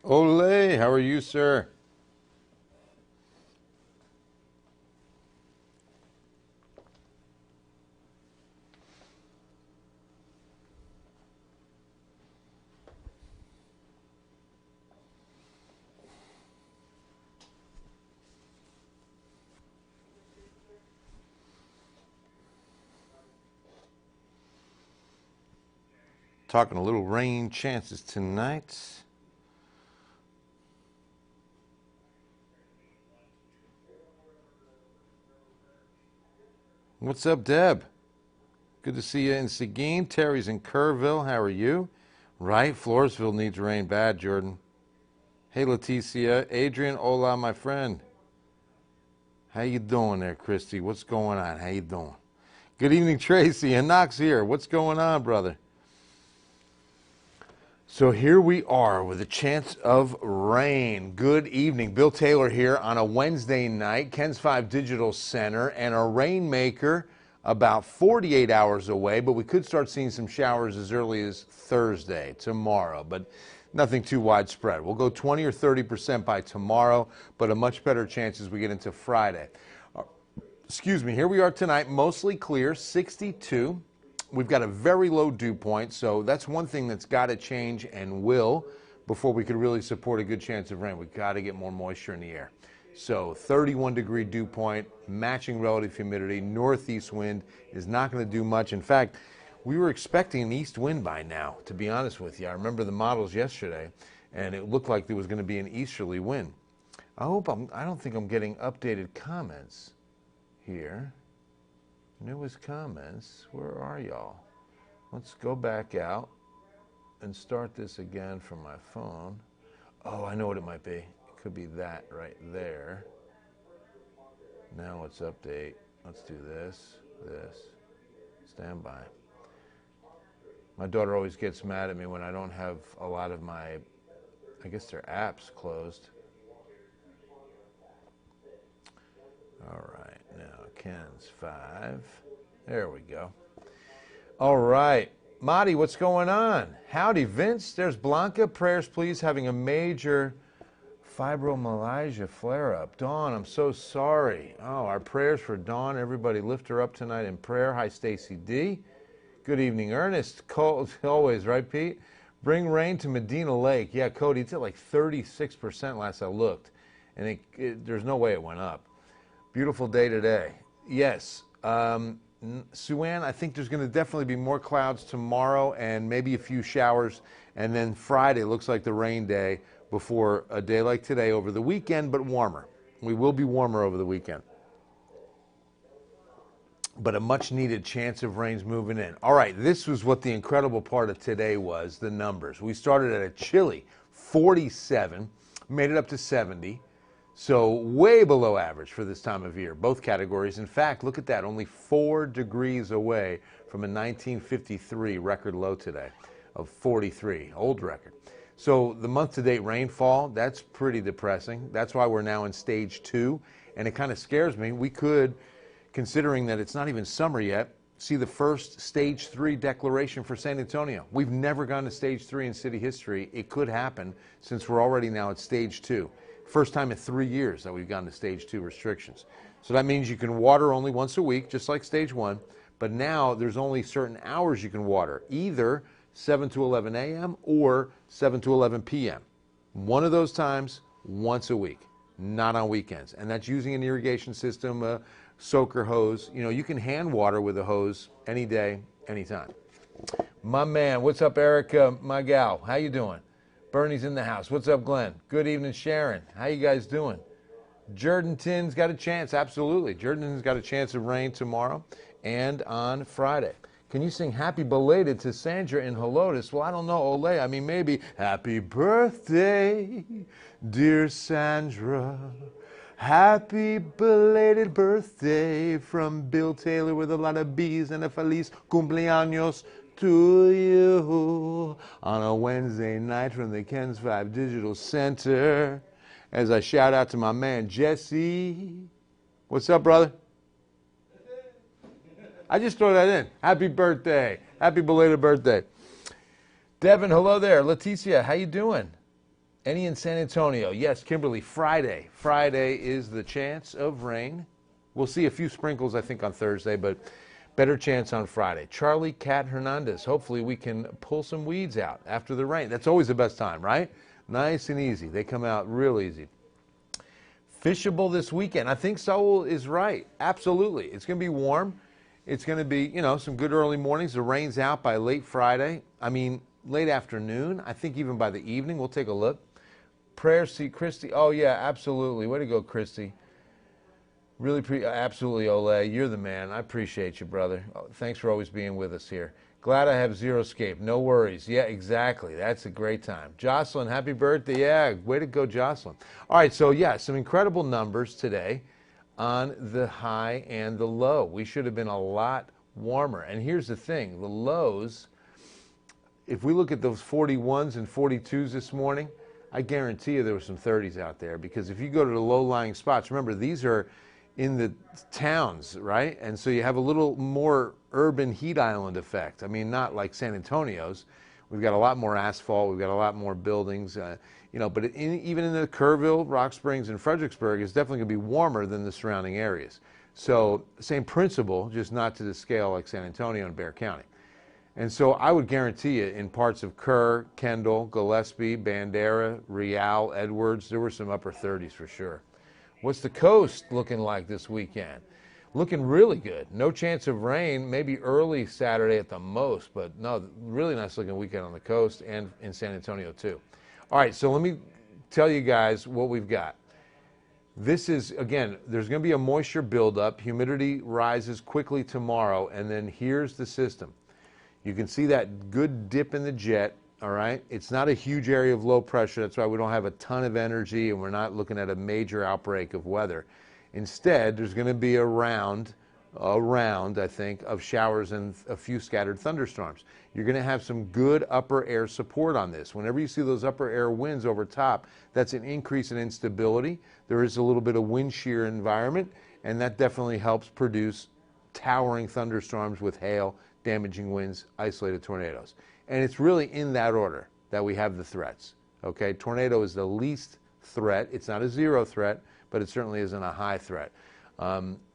Ole, how are you, sir? Talking a little rain chances tonight. What's up, Deb? Good to see you in Seguin. Terry's in Kerrville. How are you? Right, Floresville needs rain bad, Jordan. Hey, Leticia. Adrian, hola, my friend. How you doing there, Christy? What's going on? How you doing? Good evening, Tracy. And Knox here. What's going on, brother? So here we are with a chance of rain. Good evening. Bill Taylor here on a Wednesday night. Ken's 5 Digital Center and a Rainmaker about 48 hours away, but we could start seeing some showers as early as Thursday, tomorrow, but nothing too widespread. We'll go 20 or 30% by tomorrow, but a much better chance as we get into Friday. Excuse me. Here we are tonight, mostly clear, 62. We've got a very low dew point, so that's one thing that's got to change and will before we could really support a good chance of rain. We've got to get more moisture in the air. So 31-degree dew point, matching relative humidity, northeast wind is not going to do much. In fact, we were expecting an east wind by now, to be honest with you. I remember the models yesterday, and it looked like there was going to be an easterly wind. I don't think I'm getting updated comments here. Newest comments, where are y'all? Let's go back out and start this again from my phone. Oh, I know what it might be. It could be that right there. Now let's update. Let's do this. Stand by. My daughter always gets mad at me when I don't have a lot of my, I guess they're apps closed. All right, now Ken's 5. There we go. All right. Marty, what's going on? Howdy, Vince. There's Blanca. Prayers, please. Having a major fibromyalgia flare-up. Dawn, I'm so sorry. Oh, our prayers for Dawn. Everybody lift her up tonight in prayer. Hi, Stacy D. Good evening, Ernest. Cold, always, right, Pete? Bring rain to Medina Lake. Yeah, Cody, it's at like 36% last I looked. And there's no way it went up. Beautiful day today. Yes. Sue-Ann, I think there's going to definitely be more clouds tomorrow and maybe a few showers. And then Friday looks like the rain day before a day like today over the weekend, but warmer. We will be warmer over the weekend. But a much-needed chance of rains moving in. All right, this was what the incredible part of today was, the numbers. We started at a chilly 47, made it up to 70. So way below average for this time of year, both categories. In fact, look at that, only 4 degrees away from a 1953 record low today of 43, old record. So the month-to-date rainfall, that's pretty depressing. That's why we're now in stage 2, and it kind of scares me. We could, considering that it's not even summer yet, see the first stage 3 declaration for San Antonio. We've never gone to stage 3 in city history. It could happen since we're already now at stage 2. First time in 3 years that we've gone to stage 2 restrictions. So that means you can water only once a week, just like stage 1, but now there's only certain hours you can water, either 7 to 11 a.m. or 7 to 11 p.m. One of those times, once a week, not on weekends. And that's using an irrigation system, a soaker hose. You know, you can hand water with a hose any day, anytime. My man, what's up, Erica, my gal? How you doing? Bernie's in the house. What's up, Glenn? Good evening, Sharon. How you guys doing? Jordanton's got a chance. Absolutely. Jordanton's got a chance of rain tomorrow and on Friday. Can you sing Happy Belated to Sandra in Helotes? Well, I don't know, Ole. I mean, maybe Happy Birthday, dear Sandra. Happy belated birthday from Bill Taylor with a lot of B's and a feliz cumpleaños to you on a Wednesday night from the Ken's 5 Digital Center. As I shout out to my man Jesse. What's up, brother? I just throw that in. Happy birthday. Happy belated birthday. Devin, hello there. Leticia, how you doing? Any in San Antonio? Yes, Kimberly, Friday. Friday is the chance of rain. We'll see a few sprinkles, I think, on Thursday, but better chance on Friday. Charlie Cat Hernandez, hopefully we can pull some weeds out after the rain. That's always the best time, right? Nice and easy. They come out real easy. Fishable this weekend. I think Saul is right. Absolutely. It's going to be warm. It's going to be, some good early mornings. The rain's out by late Friday. Late afternoon. I think even by the evening. We'll take a look. Prayer, see Christy. Oh, yeah, absolutely. Way to go, Christy. Really, absolutely, Ole. You're the man. I appreciate you, brother. Thanks for always being with us here. Glad I have zero escape. No worries. Yeah, exactly. That's a great time. Jocelyn, happy birthday. Yeah, way to go, Jocelyn. All right, so, yeah, some incredible numbers today on the high and the low. We should have been a lot warmer. And here's the thing. The lows, if we look at those 41s and 42s this morning, I guarantee you there were some 30s out there, because if you go to the low-lying spots, remember, these are in the towns, right? And so you have a little more urban heat island effect. Not like San Antonio's. We've got a lot more asphalt. We've got a lot more buildings. But even in the Kerrville, Rock Springs, and Fredericksburg, it's definitely going to be warmer than the surrounding areas. So same principle, just not to the scale like San Antonio and Bexar County. And so I would guarantee you in parts of Kerr, Kendall, Gillespie, Bandera, Real, Edwards, there were some upper 30s for sure. What's the coast looking like this weekend? Looking really good. No chance of rain, maybe early Saturday at the most, but no, really nice looking weekend on the coast and in San Antonio too. All right, so let me tell you guys what we've got. This is, again, there's going to be a moisture buildup. Humidity rises quickly tomorrow, and then here's the system. You can see that good dip in the jet, all right? It's not a huge area of low pressure. That's why we don't have a ton of energy, and we're not looking at a major outbreak of weather. Instead, there's going to be a round, I think, of showers and a few scattered thunderstorms. You're going to have some good upper air support on this. Whenever you see those upper air winds over top, that's an increase in instability. There is a little bit of wind shear environment, and that definitely helps produce towering thunderstorms with hail, damaging winds, isolated tornadoes. And it's really in that order that we have the threats. Okay, tornado is the least threat. It's not a zero threat, but it certainly isn't a high threat.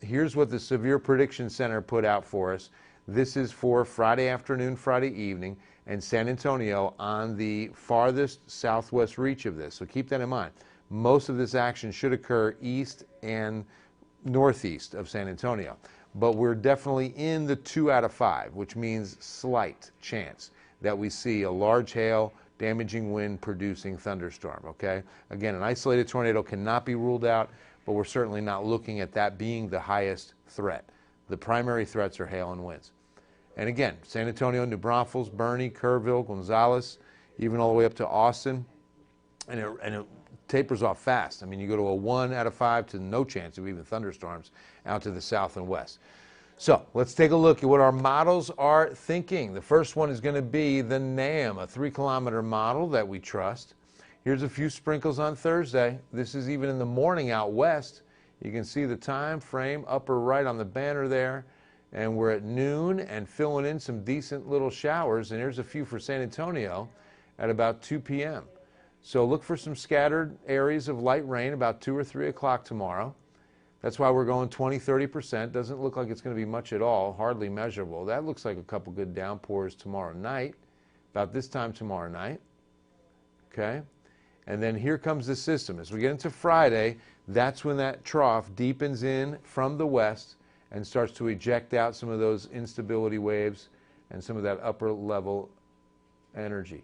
Here's what the Severe Prediction Center put out for us. This is for Friday afternoon, Friday evening, and San Antonio on the farthest southwest reach of this. So keep that in mind. Most of this action should occur east and northeast of San Antonio. But we're definitely in the 2 out of 5, which means slight chance that we see a large hail, damaging wind producing thunderstorm, okay? Again, an isolated tornado cannot be ruled out, but we're certainly not looking at that being the highest threat. The primary threats are hail and winds. And again, San Antonio, New Braunfels, Bernie, Kerrville, Gonzales, even all the way up to Austin, and it tapers off fast. You go to a 1 out of 5 to no chance of even thunderstorms out to the south and west. So let's take a look at what our models are thinking. The first one is going to be the NAM, a 3-kilometer model that we trust. Here's a few sprinkles on Thursday. This is even in the morning out west. You can see the time frame upper right on the banner there. And we're at noon and filling in some decent little showers. And here's a few for San Antonio at about 2 p.m. So look for some scattered areas of light rain about 2 or 3 o'clock tomorrow. That's why we're going 20-30%. Doesn't look like it's going to be much at all, hardly measurable. That looks like a couple good downpours tomorrow night, about this time tomorrow night. Okay? And then here comes the system. As we get into Friday, that's when that trough deepens in from the west and starts to eject out some of those instability waves and some of that upper level energy.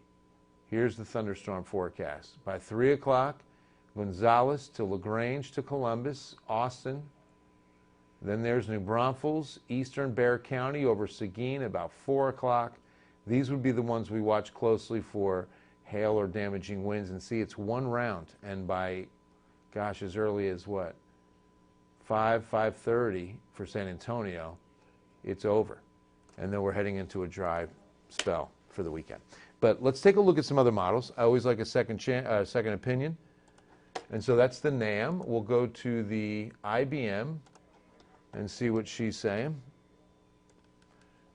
Here's the thunderstorm forecast. By 3 o'clock, Gonzales to LaGrange to Columbus, Austin. Then there's New Braunfels, eastern Bexar County over Seguin about 4 o'clock. These would be the ones we watch closely for hail or damaging winds, and see it's one round. And by, gosh, as early as what? 5:30 for San Antonio, it's over. And then we're heading into a dry spell for the weekend. But let's take a look at some other models. I always like a second opinion. And so that's the NAM. We'll go to the IBM and see what she's saying.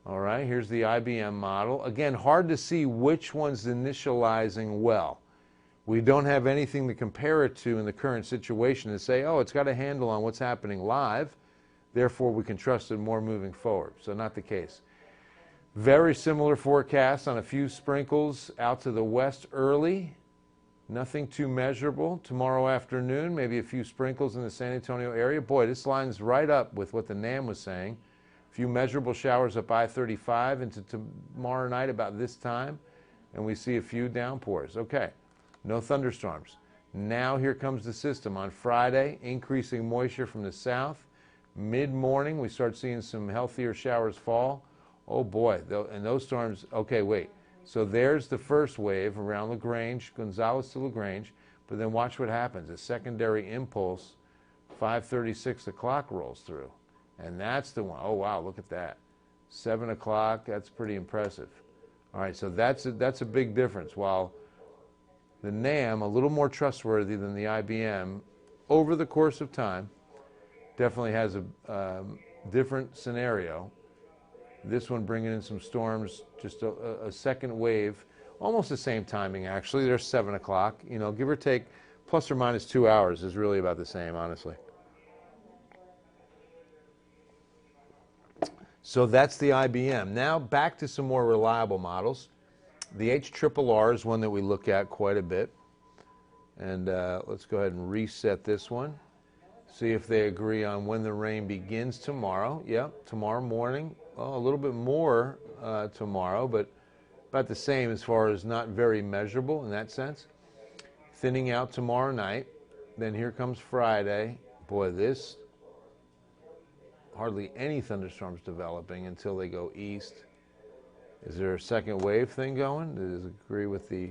All right, here's the IBM model. Again, hard to see which one's initializing well. We don't have anything to compare it to in the current situation to say, oh, it's got a handle on what's happening live, therefore we can trust it more moving forward. So not the case. Very similar forecast on a few sprinkles out to the west early. Nothing too measurable. Tomorrow afternoon, maybe a few sprinkles in the San Antonio area. Boy, this lines right up with what the NAM was saying. A few measurable showers up I-35 into tomorrow night about this time, and we see a few downpours. Okay, no thunderstorms. Now here comes the system. On Friday, increasing moisture from the south. Mid-morning, we start seeing some healthier showers fall. Oh boy, and those storms, okay, wait. So there's the first wave around LaGrange, Gonzales to LaGrange, but then watch what happens. A secondary impulse, 5:30, 6 o'clock rolls through. And that's the one. Oh, wow, look at that. 7 o'clock, that's pretty impressive. All right, so that's a big difference. While the NAM, a little more trustworthy than the IBM, over the course of time, definitely has a different scenario. This one bringing in some storms, just a second wave, almost the same timing actually. There's 7 o'clock, you know, give or take, plus or minus 2 hours is really about the same, honestly. So that's the IBM. Now back to some more reliable models. The HRRR is one that we look at quite a bit. And let's go ahead and reset this one. See if they agree on when the rain begins tomorrow. Yep, tomorrow morning. Well, a little bit more tomorrow, but about the same as far as not very measurable in that sense. Thinning out tomorrow night. Then here comes Friday. Boy, this, hardly any thunderstorms developing until they go east. Is there a second wave thing going? Does it agree with the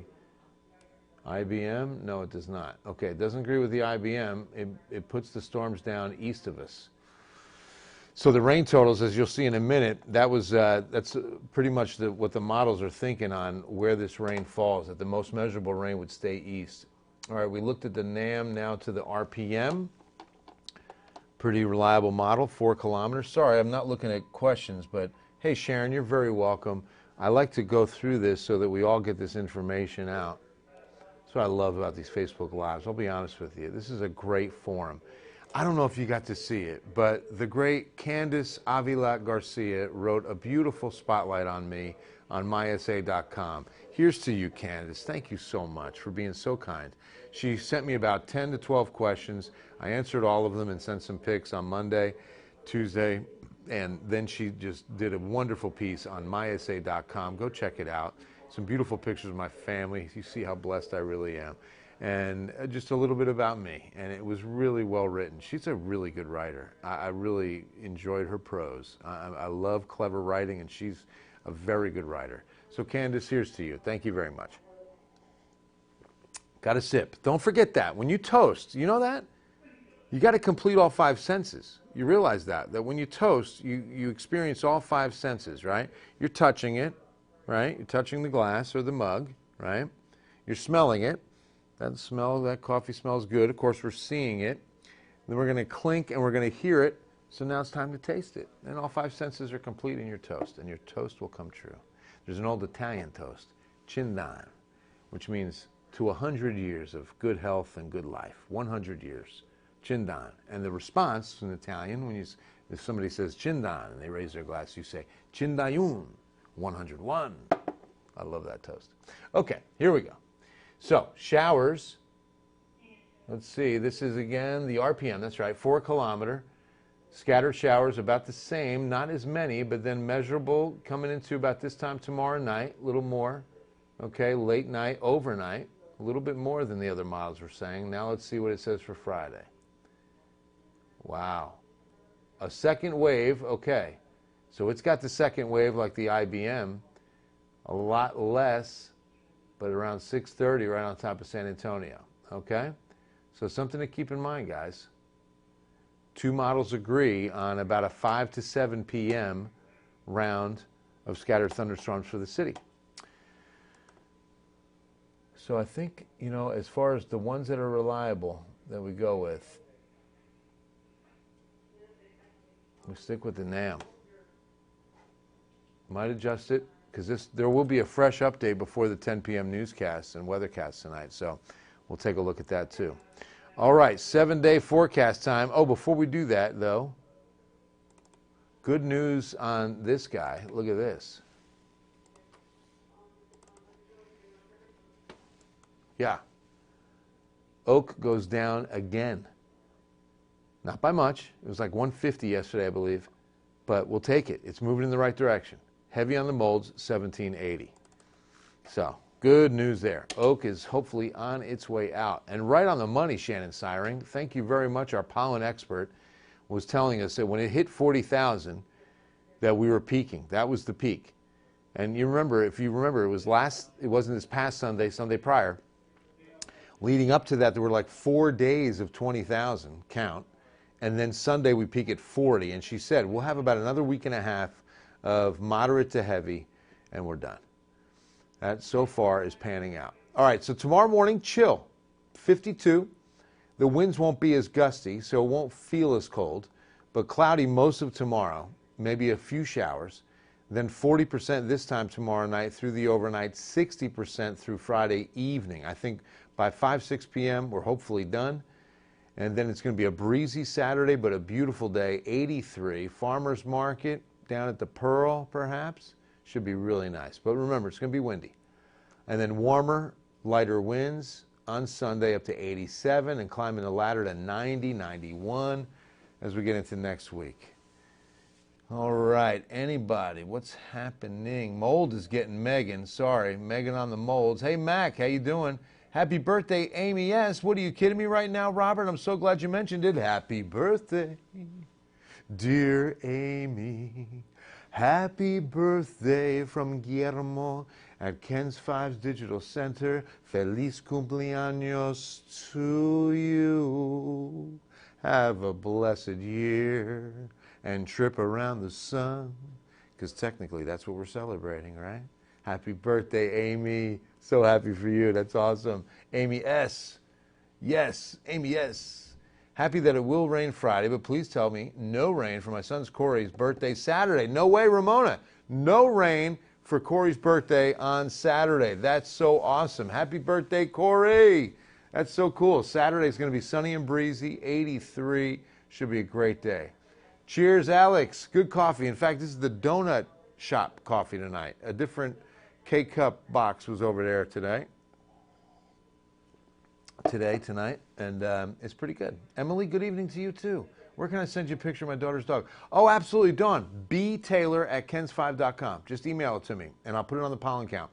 IBM? No, it does not. Okay, it doesn't agree with the IBM. It puts the storms down east of us. So the rain totals, as you'll see in a minute, that's pretty much what the models are thinking on where this rain falls, that the most measurable rain would stay east. All right, we looked at the NAM, now to the RPM. Pretty reliable model, 4 kilometers. Sorry, I'm not looking at questions, but hey, Sharon, you're very welcome. I like to go through this so that we all get this information out. That's what I love about these Facebook Lives. I'll be honest with you. This is a great forum. I don't know if you got to see it, but the great Candace Avila Garcia wrote a beautiful spotlight on me on mysa.com. Here's to you, Candace. Thank you so much for being so kind. She sent me about 10 to 12 questions. I answered all of them and sent some pics on Monday, Tuesday, and then she just did a wonderful piece on mysa.com. Go check it out. Some beautiful pictures of my family. You see how blessed I really am. And just a little bit about me. And it was really well written. She's a really good writer. I really enjoyed her prose. I love clever writing, and she's a very good writer. So Candace, here's to you. Thank you very much. Got to sip. Don't forget that. When you toast, you know that? You got to complete all 5 senses. You realize that when you toast, you experience all 5 senses, right? You're touching it, right? You're touching the glass or the mug, right? You're smelling it. That coffee smells good. Of course, we're seeing it. Then we're going to clink and we're going to hear it. So now it's time to taste it. And all 5 senses are complete in your toast, and your toast will come true. There's an old Italian toast, cindan, which means to 100 years of good health and good life. 100 years, cindan. And the response in Italian, if somebody says cindan and they raise their glass, you say cindayun, 101. I love that toast. Okay, here we go. So, showers, let's see, this is again the RPM, that's right, 4 kilometer. Scattered showers about the same, not as many, but then measurable coming into about this time tomorrow night, a little more. Okay, late night, overnight, a little bit more than the other models were saying. Now let's see what it says for Friday. Wow. A second wave, okay. So it's got the second wave like the IBM, a lot less, but around 6:30 right on top of San Antonio, okay? So something to keep in mind, guys. 2 models agree on about a 5 to 7 p.m. round of scattered thunderstorms for the city. So I think, you know, as far as the ones that are reliable that we go with, we stick with the NAM. Might adjust it, because there will be a fresh update before the 10 p.m. newscast and weathercast tonight. So we'll take a look at that too. All right, 7-day forecast time. Oh, before we do that, though, good news on this guy. Look at this. Yeah. Oak goes down again. Not by much. It was like 150 yesterday, I believe. But we'll take it. It's moving in the right direction. Heavy on the molds, 1780. So, good news there. Oak is hopefully on its way out. And right on the money, Shannon Siring. Thank you very much. Our pollen expert was telling us that when it hit 40,000, that we were peaking. That was the peak. And you remember, if you remember, it wasn't this past Sunday, Sunday prior. Leading up to that, there were like 4 days of 20,000 count. And then Sunday we peak at 40. And she said, we'll have about another week and a half of moderate to heavy, and we're done. That so far is panning out. All right, so tomorrow morning, chill. 52. The winds won't be as gusty, so it won't feel as cold, but cloudy most of tomorrow, maybe a few showers. Then 40% this time tomorrow night through the overnight, 60% through Friday evening. I think by 5, 6 p.m., we're hopefully done. And then it's going to be a breezy Saturday, but a beautiful day, 83. Farmers Market down at the Pearl, perhaps. Should be really nice. But remember, it's going to be windy. And then warmer, lighter winds on Sunday up to 87 and climbing the ladder to 90, 91 as we get into next week. All right, anybody, what's happening? Mold is getting Megan. Sorry, Megan on the molds. Hey, Mac, how you doing? Happy birthday, Amy S. What, are you kidding me right now, Robert? I'm so glad you mentioned it. Happy birthday, dear Amy. Happy birthday from Guillermo at Ken's Fives Digital Center. Feliz cumpleaños to you. Have a blessed year and trip around the sun. Because technically that's what we're celebrating, right? Happy birthday, Amy. So happy for you. That's awesome. Amy S. Yes, Amy S. Happy that it will rain Friday, but please tell me no rain for my son's Corey's birthday Saturday. No way, Ramona. No rain for Corey's birthday on Saturday. That's so awesome. Happy birthday, Corey. That's so cool. Saturday is going to be sunny and breezy, 83. Should be a great day. Cheers, Alex. Good coffee. In fact, this is the donut shop coffee tonight. A different K-Cup box was over there tonight, and it's pretty good. Emily, good evening to you too. Where can I send you a picture of my daughter's dog? Oh, absolutely, Dawn. btaylor@kens5.com. Just email it to me, and I'll put it on the pollen count.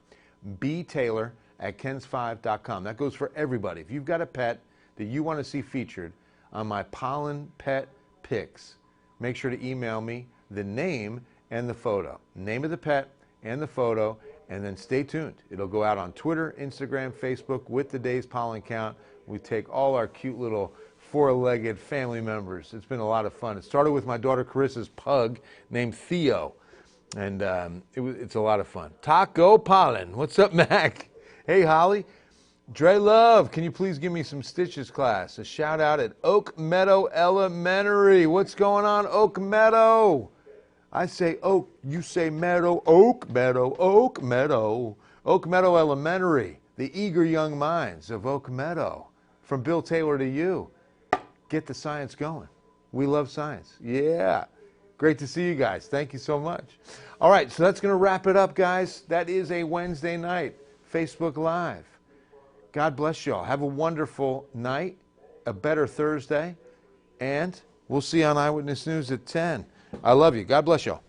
btaylor@kens5.com. That goes for everybody. If you've got a pet that you want to see featured on my pollen pet pics, make sure to email me the name and the photo. Name of the pet and the photo. And then stay tuned. It'll go out on Twitter, Instagram, Facebook with the day's pollen count. We take all our cute little four-legged family members. It's been a lot of fun. It started with my daughter Carissa's pug named Theo. And it's a lot of fun. Taco Pollen. What's up, Mac? Hey, Holly. Dre Love, can you please give me some stitches class? A shout out at Oak Meadow Elementary. What's going on, Oak Meadow? I say Oak, you say Meadow, Oak Meadow, Oak Meadow. Oak Meadow Elementary, the eager young minds of Oak Meadow. From Bill Taylor to you, get the science going. We love science. Yeah. Great to see you guys. Thank you so much. All right, so that's going to wrap it up, guys. That is a Wednesday night, Facebook Live. God bless you all. Have a wonderful night, a better Thursday, and we'll see you on Eyewitness News at 10. I love you. God bless you all.